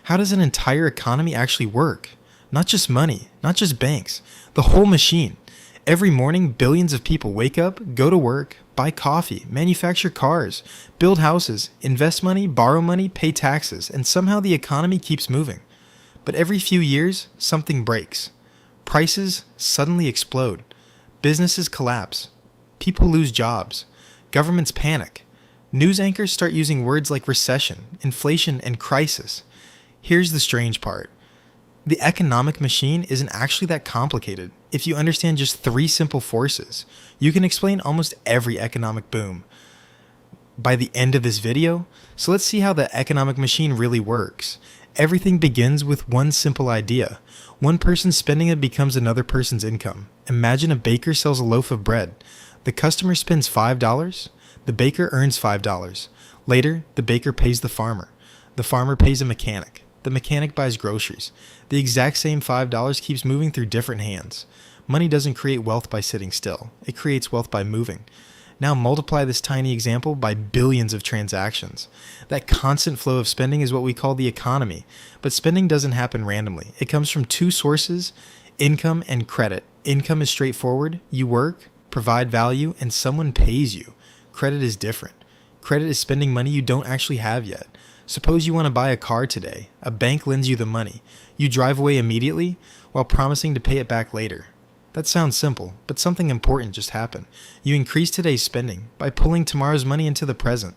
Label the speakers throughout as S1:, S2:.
S1: How does an entire economy actually work? Not just money, not just banks, the whole machine. Every morning, billions of people wake up, go to work, buy coffee, manufacture cars, build houses, invest money, borrow money, pay taxes, and somehow the economy keeps moving. But every few years, something breaks. Prices suddenly explode. Businesses collapse. People lose jobs. Governments panic. News anchors start using words like recession, inflation, and crisis. Here's the strange part. The economic machine isn't actually that complicated. If you understand just three simple forces, you can explain almost every economic boom. By the end of this video, so let's see how the economic machine really works. Everything begins with one simple idea. One person's spending it becomes another person's income. Imagine a baker sells a loaf of bread. The customer spends $5. The baker earns $5. Later, the baker pays the farmer. The farmer pays a mechanic. The mechanic buys groceries. The exact same $5 keeps moving through different hands. Money doesn't create wealth by sitting still. It creates wealth by moving. Now multiply this tiny example by billions of transactions. That constant flow of spending is what we call the economy. But spending doesn't happen randomly. It comes from two sources, income and credit. Income is straightforward. You work, provide value, and someone pays you. Credit is different. Credit is spending money you don't actually have yet. Suppose you want to buy a car today. A bank lends you the money. You drive away immediately while promising to pay it back later. That sounds simple, but something important just happened. You increase today's spending by pulling tomorrow's money into the present.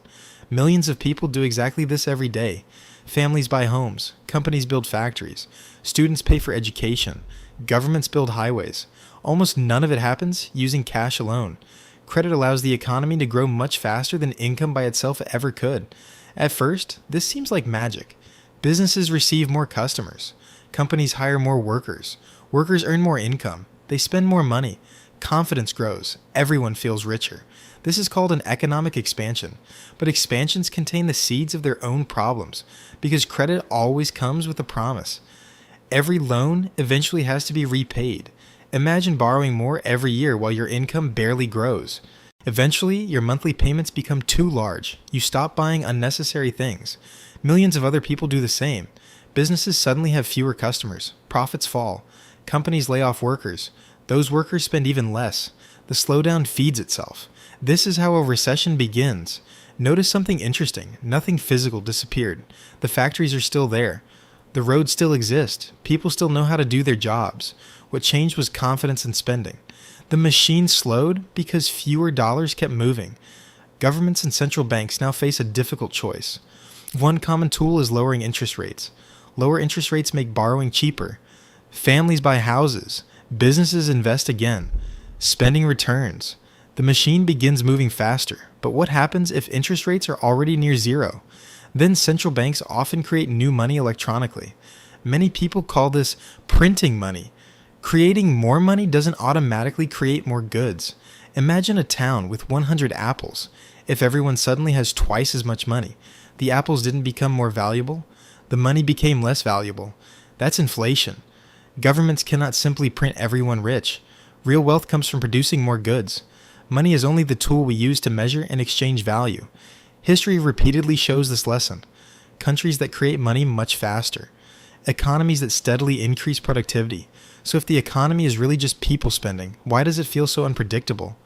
S1: Millions of people do exactly this every day. Families buy homes. Companies build factories. Students pay for education. Governments build highways. Almost none of it happens using cash alone. Credit allows the economy to grow much faster than income by itself ever could. At first, this seems like magic. Businesses receive more customers. Companies hire more workers. Workers earn more income. They spend more money. Confidence grows. Everyone feels richer. This is called an economic expansion. But expansions contain the seeds of their own problems, because credit always comes with a promise. Every loan eventually has to be repaid. Imagine borrowing more every year while your income barely grows. Eventually, your monthly payments become too large. You stop buying unnecessary things. Millions of other people do the same. Businesses suddenly have fewer customers. Profits fall. Companies lay off workers. Those workers spend even less. The slowdown feeds itself. This is how a recession begins. Notice something interesting. Nothing physical disappeared. The factories are still there. The roads still exist. People still know how to do their jobs. What changed was confidence in spending. The machine slowed because fewer dollars kept moving. Governments and central banks now face a difficult choice. One common tool is lowering interest rates. Lower interest rates make borrowing cheaper. Families buy houses. Businesses invest again. Spending returns. The machine begins moving faster. But what happens if interest rates are already near zero? Then central banks often create new money electronically. Many people call this printing money. Creating more money doesn't automatically create more goods. Imagine a town with 100 apples. If everyone suddenly has twice as much money, the apples didn't become more valuable. The money became less valuable. That's inflation. Governments cannot simply print everyone rich. Real wealth comes from producing more goods. Money is only the tool we use to measure and exchange value. History repeatedly shows this lesson. Countries that create money much faster. Economies that steadily increase productivity. So if the economy is really just people spending, why does it feel so unpredictable?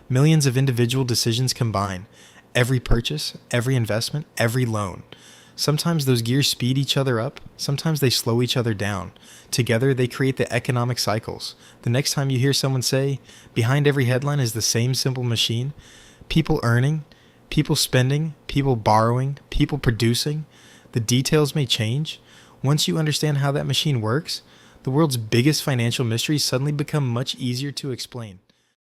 S1: Millions of individual decisions combine. Every purchase, every investment, every loan. Sometimes those gears speed each other up, sometimes they slow each other down. Together they create the economic cycles. The next time you hear someone say, behind every headline is the same simple machine, people earning, people spending, people borrowing, people producing, the details may change. Once you understand how that machine works, the world's biggest financial mysteries suddenly become much easier to explain.